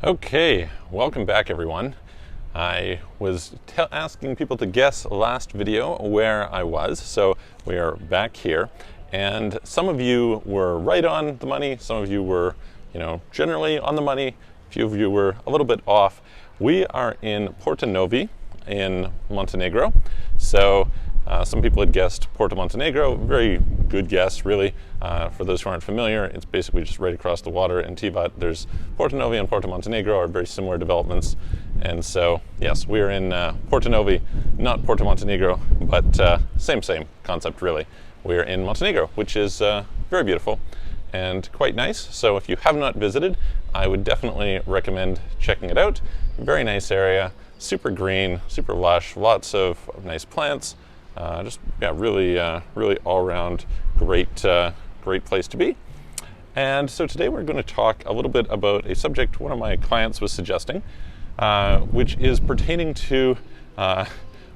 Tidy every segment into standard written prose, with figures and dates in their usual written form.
Okay, welcome back everyone. I was asking people to guess last video where I was, so we are back here. And some of you were right on the money, some of you were, generally on the money, a few of you were a little bit off. We are in Porto Novi in Montenegro. So some people had guessed Porto Montenegro, very good guess really. For those who aren't familiar, it's basically just right across the water in Tivat. There's Porto Novi and Porto Montenegro are very similar developments. And so, yes, we're in Porto Novi, not Porto Montenegro, but same concept really. We're in Montenegro, which is very beautiful and quite nice. So if you have not visited, I would definitely recommend checking it out. Very nice area, super green, super lush, lots of nice plants. Really all around great place to be. And so today we're going to talk a little bit about a subject one of my clients was suggesting, which is pertaining to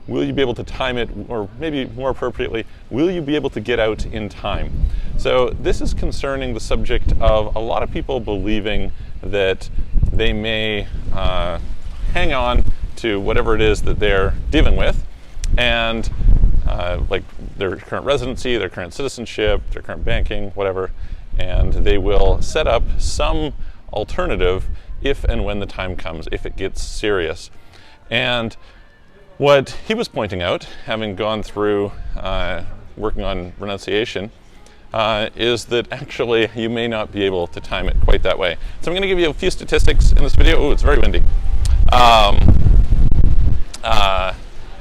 will you be able to time it, or maybe more appropriately, will you be able to get out in time? So this is concerning the subject of a lot of people believing that they may hang on to whatever it is that they're dealing with, and like their current residency, their current citizenship, their current banking, whatever, and they will set up some alternative if and when the time comes, if it gets serious. And what he was pointing out, having gone through working on renunciation, is that actually you may not be able to time it quite that way. So I'm going to give you a few statistics in this video. Oh, it's very windy.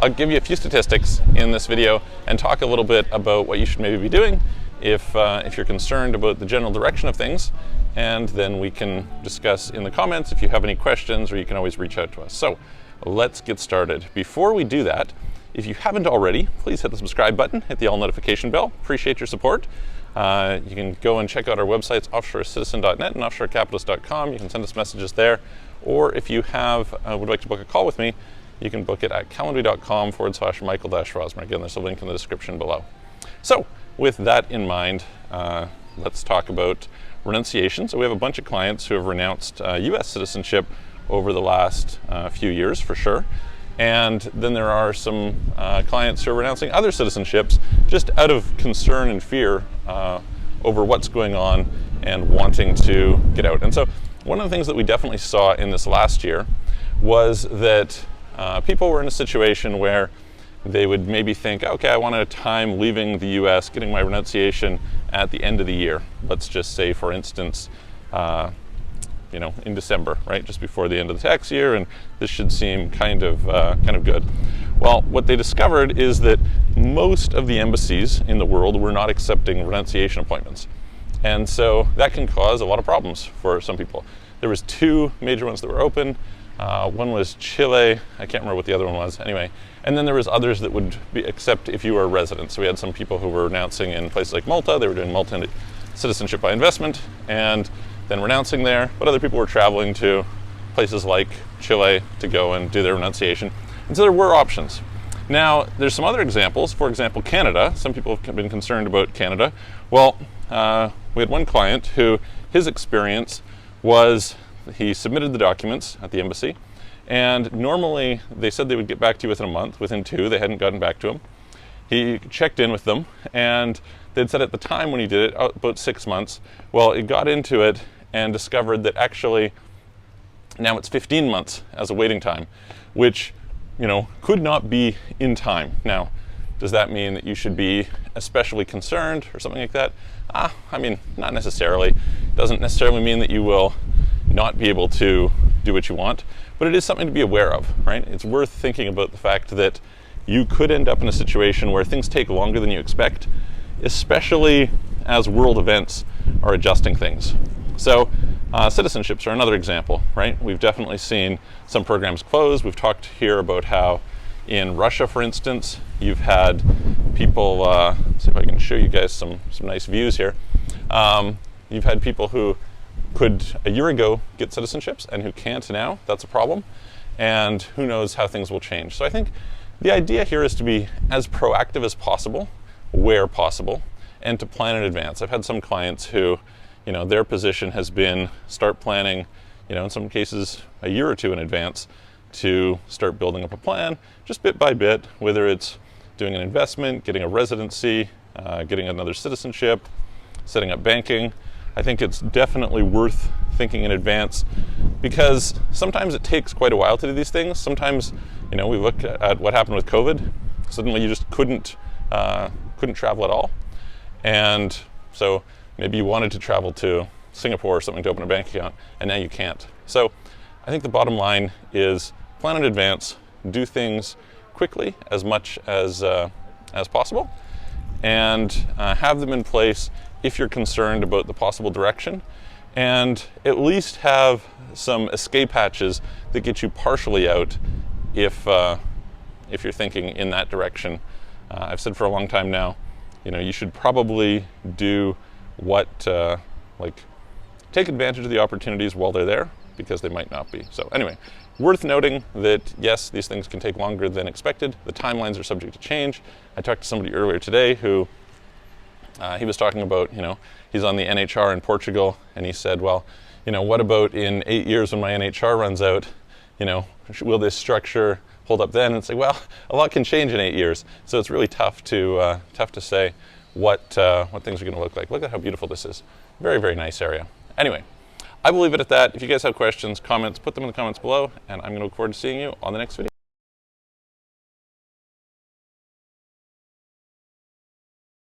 I'll give you a few statistics in this video and talk a little bit about what you should maybe be doing if you're concerned about the general direction of things, and then we can discuss in the comments if you have any questions, or you can always reach out to us. So let's get started. Before we do that, if you haven't already, please hit the subscribe button, hit the all notification bell. Appreciate your support. You can go and check out our websites, offshorecitizen.net and offshorecapitalist.com. You can send us messages there, or if you would like to book a call with me, you can book it at calendly.com/Michael-Rosmer. Again, there's a link in the description below. So with that in mind, let's talk about renunciation. So we have a bunch of clients who have renounced US citizenship over the last few years for sure. And then there are some clients who are renouncing other citizenships just out of concern and fear over what's going on and wanting to get out. And so one of the things that we definitely saw in this last year was that people were in a situation where they would maybe think, okay, I want to time leaving the US, getting my renunciation at the end of the year. Let's just say, for instance, in December, right, just before the end of the tax year, and this should seem kind of good. Well, what they discovered is that most of the embassies in the world were not accepting renunciation appointments, and so that can cause a lot of problems for some people. There was two major ones that were open. One was Chile, I can't remember what the other one was, anyway. And then there was others that would accept if you were a resident. So we had some people who were renouncing in places like Malta. They were doing Malta citizenship by investment and then renouncing there. But other people were traveling to places like Chile to go and do their renunciation. And so there were options. Now, there's some other examples. For example, Canada. Some people have been concerned about Canada. Well, we had one client who, his experience was he submitted the documents at the embassy, and normally they said they would get back to you within a month. Within 2, they hadn't gotten back to him. He checked in with them, and they'd said at the time when he did it, about 6 months. Well, he got into it and discovered that actually now it's 15 months as a waiting time, which, could not be in time. Now, does that mean that you should be especially concerned or something like that? Not necessarily. It doesn't necessarily mean that you will not be able to do what you want, but it is something to be aware of, right? It's worth thinking about the fact that you could end up in a situation where things take longer than you expect, especially as world events are adjusting things. So citizenships are another example, right? We've definitely seen some programs close. We've talked here about how in Russia, for instance, you've had people, see if I can show you guys some nice views here. You've had people who could a year ago get citizenships and who can't now. That's a problem. And who knows how things will change. So I think the idea here is to be as proactive as possible, where possible, and to plan in advance. I've had some clients who, their position has been start planning, in some cases a year or two in advance, to start building up a plan, just bit by bit, whether it's doing an investment, getting a residency, getting another citizenship, setting up banking. I think it's definitely worth thinking in advance, because sometimes it takes quite a while to do these things. Sometimes, we look at what happened with COVID. Suddenly you just couldn't travel at all. And so maybe you wanted to travel to Singapore or something to open a bank account, and now you can't. So I think the bottom line is plan in advance, do things quickly as much as possible, and have them in place if you're concerned about the possible direction, and at least have some escape hatches that get you partially out if you're thinking in that direction. I've said for a long time now, you should probably do take advantage of the opportunities while they're there, because they might not be. So anyway, worth noting that yes, these things can take longer than expected. The timelines are subject to change. I talked to somebody earlier today who he was talking about, he's on the NHR in Portugal, and he said, well, what about in 8 years when my NHR runs out? Will this structure hold up then? And it's like, well, a lot can change in 8 years, so it's really tough to say what things are going to look like. Look at how beautiful this is. Very, very nice area. Anyway, I will leave it at that. If you guys have questions, comments, put them in the comments below, and I'm going to look forward to seeing you on the next video.